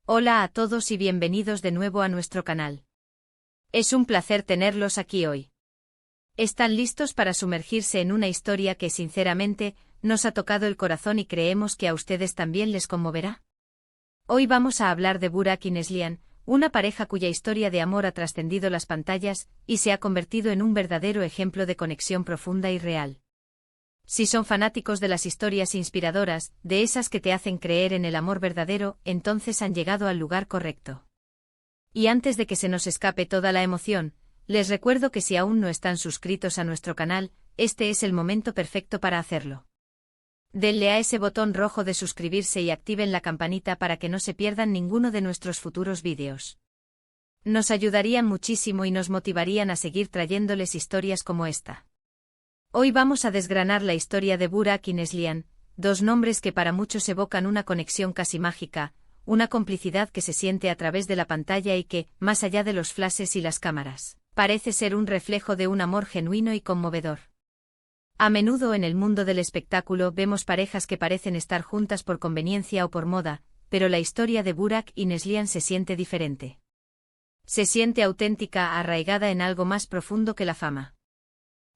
Hola a todos y bienvenidos de nuevo a nuestro canal. Es un placer tenerlos aquí hoy. ¿Están listos para sumergirse en una historia que sinceramente nos ha tocado el corazón y creemos que a ustedes también les conmoverá? Hoy vamos a hablar de Burak y Neslihan, una pareja cuya historia de amor ha trascendido las pantallas y se ha convertido en un verdadero ejemplo de conexión profunda y real. Si son fanáticos de las historias inspiradoras, de esas que te hacen creer en el amor verdadero, entonces han llegado al lugar correcto. Y antes de que se nos escape toda la emoción, les recuerdo que si aún no están suscritos a nuestro canal, este es el momento perfecto para hacerlo. Denle a ese botón rojo de suscribirse y activen la campanita para que no se pierdan ninguno de nuestros futuros vídeos. Nos ayudarían muchísimo y nos motivarían a seguir trayéndoles historias como esta. Hoy vamos a desgranar la historia de Burak y Neslihan, dos nombres que para muchos evocan una conexión casi mágica, una complicidad que se siente a través de la pantalla y que, más allá de los flashes y las cámaras, parece ser un reflejo de un amor genuino y conmovedor. A menudo en el mundo del espectáculo vemos parejas que parecen estar juntas por conveniencia o por moda, pero la historia de Burak y Neslihan se siente diferente. Se siente auténtica, arraigada en algo más profundo que la fama.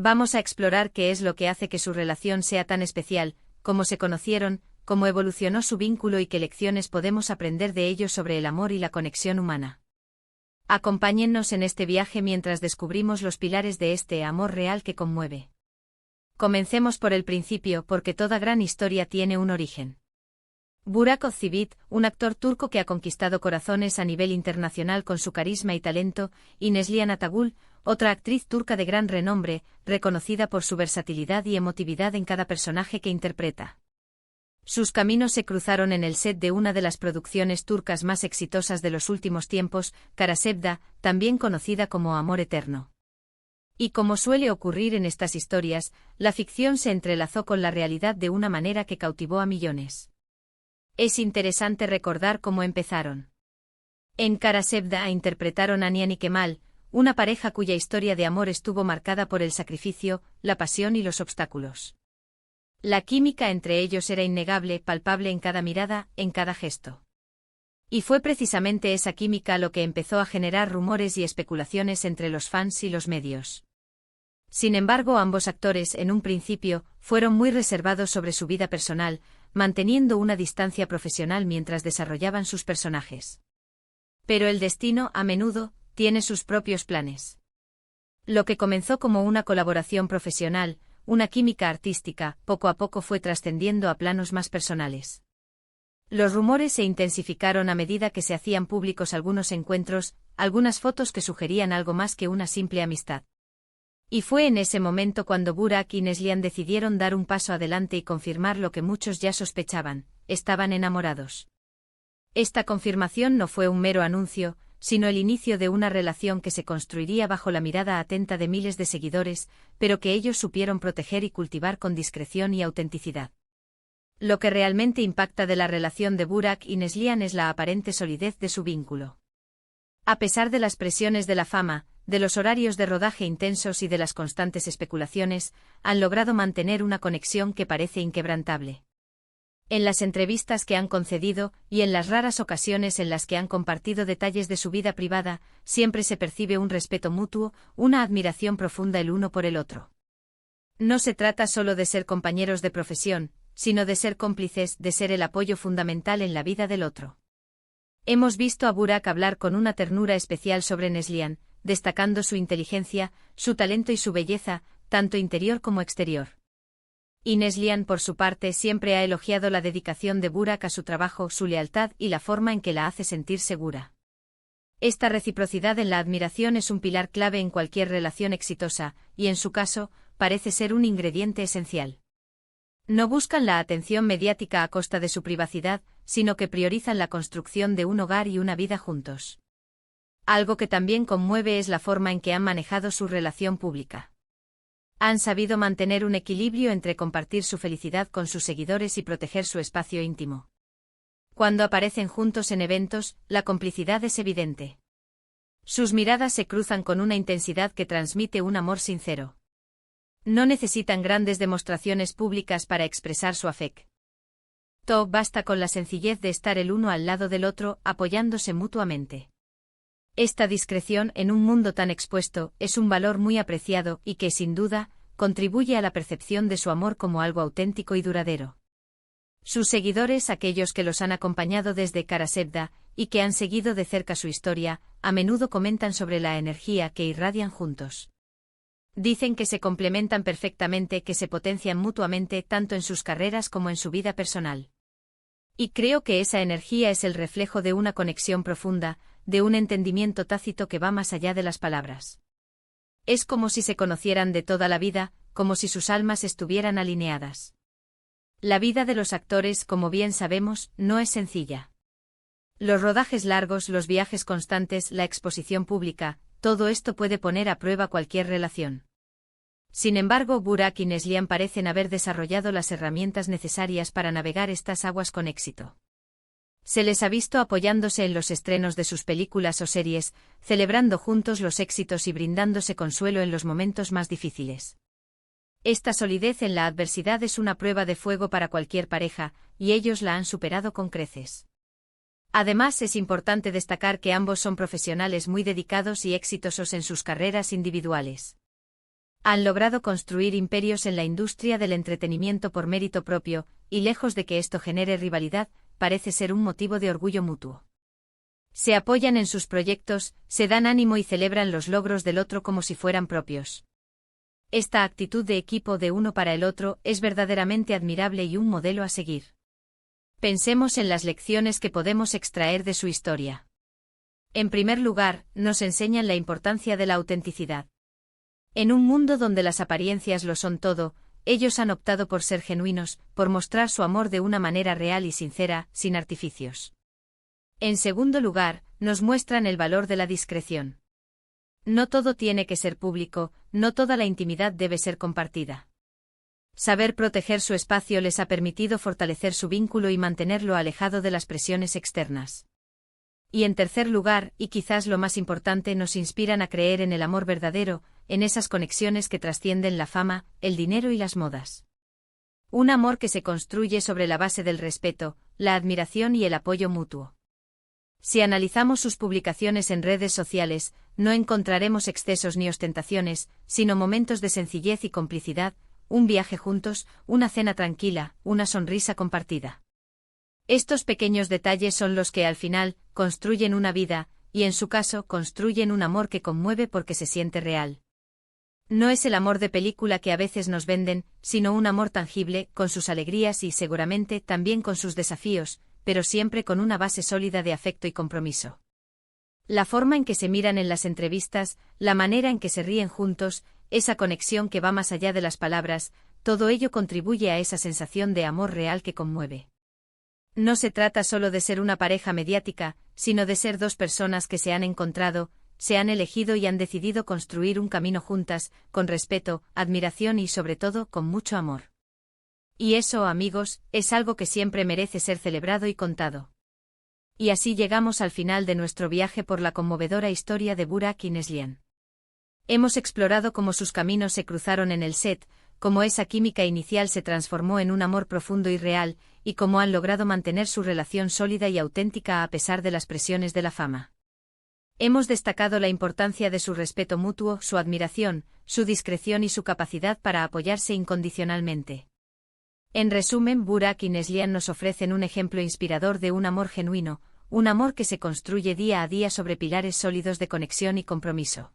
Vamos a explorar qué es lo que hace que su relación sea tan especial, cómo se conocieron, cómo evolucionó su vínculo y qué lecciones podemos aprender de ellos sobre el amor y la conexión humana. Acompáñennos en este viaje mientras descubrimos los pilares de este amor real que conmueve. Comencemos por el principio porque toda gran historia tiene un origen. Burak Özçivit, un actor turco que ha conquistado corazones a nivel internacional con su carisma y talento, y Neslihan Atagül, otra actriz turca de gran renombre, reconocida por su versatilidad y emotividad en cada personaje que interpreta. Sus caminos se cruzaron en el set de una de las producciones turcas más exitosas de los últimos tiempos, Kara Sevda, también conocida como Amor Eterno. Y como suele ocurrir en estas historias, la ficción se entrelazó con la realidad de una manera que cautivó a millones. Es interesante recordar cómo empezaron. En Kara Sevda interpretaron a Nihan y Kemal, una pareja cuya historia de amor estuvo marcada por el sacrificio, la pasión y los obstáculos. La química entre ellos era innegable, palpable en cada mirada, en cada gesto. Y fue precisamente esa química lo que empezó a generar rumores y especulaciones entre los fans y los medios. Sin embargo, ambos actores, en un principio, fueron muy reservados sobre su vida personal, manteniendo una distancia profesional mientras desarrollaban sus personajes. Pero el destino, a menudo, tiene sus propios planes. Lo que comenzó como una colaboración profesional, una química artística, poco a poco fue trascendiendo a planos más personales. Los rumores se intensificaron a medida que se hacían públicos algunos encuentros, algunas fotos que sugerían algo más que una simple amistad. Y fue en ese momento cuando Burak y Neslihan decidieron dar un paso adelante y confirmar lo que muchos ya sospechaban: estaban enamorados. Esta confirmación no fue un mero anuncio, sino el inicio de una relación que se construiría bajo la mirada atenta de miles de seguidores, pero que ellos supieron proteger y cultivar con discreción y autenticidad. Lo que realmente impacta de la relación de Burak y Neslihan es la aparente solidez de su vínculo. A pesar de las presiones de la fama, de los horarios de rodaje intensos y de las constantes especulaciones, han logrado mantener una conexión que parece inquebrantable. En las entrevistas que han concedido, y en las raras ocasiones en las que han compartido detalles de su vida privada, siempre se percibe un respeto mutuo, una admiración profunda el uno por el otro. No se trata solo de ser compañeros de profesión, sino de ser cómplices, de ser el apoyo fundamental en la vida del otro. Hemos visto a Burak hablar con una ternura especial sobre Neslihan, destacando su inteligencia, su talento y su belleza, tanto interior como exterior. Y Neslihan, por su parte, siempre ha elogiado la dedicación de Burak a su trabajo, su lealtad y la forma en que la hace sentir segura. Esta reciprocidad en la admiración es un pilar clave en cualquier relación exitosa, y en su caso, parece ser un ingrediente esencial. No buscan la atención mediática a costa de su privacidad, sino que priorizan la construcción de un hogar y una vida juntos. Algo que también conmueve es la forma en que han manejado su relación pública. Han sabido mantener un equilibrio entre compartir su felicidad con sus seguidores y proteger su espacio íntimo. Cuando aparecen juntos en eventos, la complicidad es evidente. Sus miradas se cruzan con una intensidad que transmite un amor sincero. No necesitan grandes demostraciones públicas para expresar su afecto. Basta con la sencillez de estar el uno al lado del otro, apoyándose mutuamente. Esta discreción en un mundo tan expuesto es un valor muy apreciado y que, sin duda, contribuye a la percepción de su amor como algo auténtico y duradero. Sus seguidores, aquellos que los han acompañado desde Karasevda y que han seguido de cerca su historia, a menudo comentan sobre la energía que irradian juntos. Dicen que se complementan perfectamente, que se potencian mutuamente tanto en sus carreras como en su vida personal. Y creo que esa energía es el reflejo de una conexión profunda, de un entendimiento tácito que va más allá de las palabras. Es como si se conocieran de toda la vida, como si sus almas estuvieran alineadas. La vida de los actores, como bien sabemos, no es sencilla. Los rodajes largos, los viajes constantes, la exposición pública, todo esto puede poner a prueba cualquier relación. Sin embargo, Burak y Neslihan parecen haber desarrollado las herramientas necesarias para navegar estas aguas con éxito. Se les ha visto apoyándose en los estrenos de sus películas o series, celebrando juntos los éxitos y brindándose consuelo en los momentos más difíciles. Esta solidez en la adversidad es una prueba de fuego para cualquier pareja, y ellos la han superado con creces. Además, es importante destacar que ambos son profesionales muy dedicados y exitosos en sus carreras individuales. Han logrado construir imperios en la industria del entretenimiento por mérito propio, y lejos de que esto genere rivalidad, parece ser un motivo de orgullo mutuo. Se apoyan en sus proyectos, se dan ánimo y celebran los logros del otro como si fueran propios. Esta actitud de equipo de uno para el otro es verdaderamente admirable y un modelo a seguir. Pensemos en las lecciones que podemos extraer de su historia. En primer lugar, nos enseñan la importancia de la autenticidad. En un mundo donde las apariencias lo son todo, ellos han optado por ser genuinos, por mostrar su amor de una manera real y sincera, sin artificios. En segundo lugar, nos muestran el valor de la discreción. No todo tiene que ser público, no toda la intimidad debe ser compartida. Saber proteger su espacio les ha permitido fortalecer su vínculo y mantenerlo alejado de las presiones externas. Y en tercer lugar, y quizás lo más importante, nos inspiran a creer en el amor verdadero, en esas conexiones que trascienden la fama, el dinero y las modas. Un amor que se construye sobre la base del respeto, la admiración y el apoyo mutuo. Si analizamos sus publicaciones en redes sociales, no encontraremos excesos ni ostentaciones, sino momentos de sencillez y complicidad, un viaje juntos, una cena tranquila, una sonrisa compartida. Estos pequeños detalles son los que al final construyen una vida, y en su caso construyen un amor que conmueve porque se siente real. No es el amor de película que a veces nos venden, sino un amor tangible, con sus alegrías y seguramente también con sus desafíos, pero siempre con una base sólida de afecto y compromiso. La forma en que se miran en las entrevistas, la manera en que se ríen juntos, esa conexión que va más allá de las palabras, todo ello contribuye a esa sensación de amor real que conmueve. No se trata solo de ser una pareja mediática, sino de ser dos personas que se han encontrado, se han elegido y han decidido construir un camino juntas, con respeto, admiración y sobre todo con mucho amor. Y eso, amigos, es algo que siempre merece ser celebrado y contado. Y así llegamos al final de nuestro viaje por la conmovedora historia de Burak y Neslihan. Hemos explorado cómo sus caminos se cruzaron en el set, cómo esa química inicial se transformó en un amor profundo y real, y cómo han logrado mantener su relación sólida y auténtica a pesar de las presiones de la fama. Hemos destacado la importancia de su respeto mutuo, su admiración, su discreción y su capacidad para apoyarse incondicionalmente. En resumen, Burak y Neslihan nos ofrecen un ejemplo inspirador de un amor genuino, un amor que se construye día a día sobre pilares sólidos de conexión y compromiso.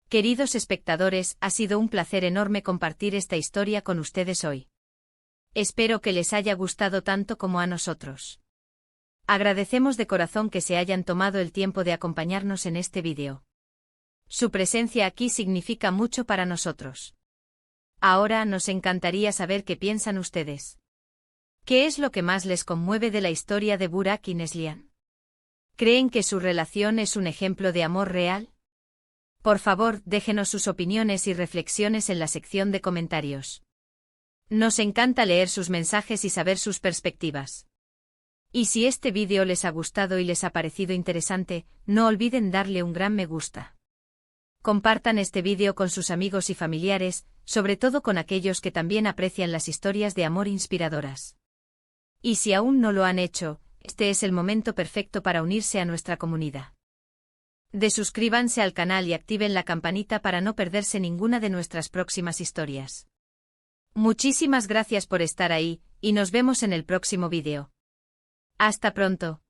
Queridos espectadores, ha sido un placer enorme compartir esta historia con ustedes hoy. Espero que les haya gustado tanto como a nosotros. Agradecemos de corazón que se hayan tomado el tiempo de acompañarnos en este vídeo. Su presencia aquí significa mucho para nosotros. Ahora nos encantaría saber qué piensan ustedes. ¿Qué es lo que más les conmueve de la historia de Burak y Neslihan? ¿Creen que su relación es un ejemplo de amor real? Por favor, déjenos sus opiniones y reflexiones en la sección de comentarios. Nos encanta leer sus mensajes y saber sus perspectivas. Y si este vídeo les ha gustado y les ha parecido interesante, no olviden darle un gran me gusta. Compartan este vídeo con sus amigos y familiares, sobre todo con aquellos que también aprecian las historias de amor inspiradoras. Y si aún no lo han hecho, este es el momento perfecto para unirse a nuestra comunidad. Suscríbanse al canal y activen la campanita para no perderse ninguna de nuestras próximas historias. Muchísimas gracias por estar ahí, y nos vemos en el próximo vídeo. Hasta pronto.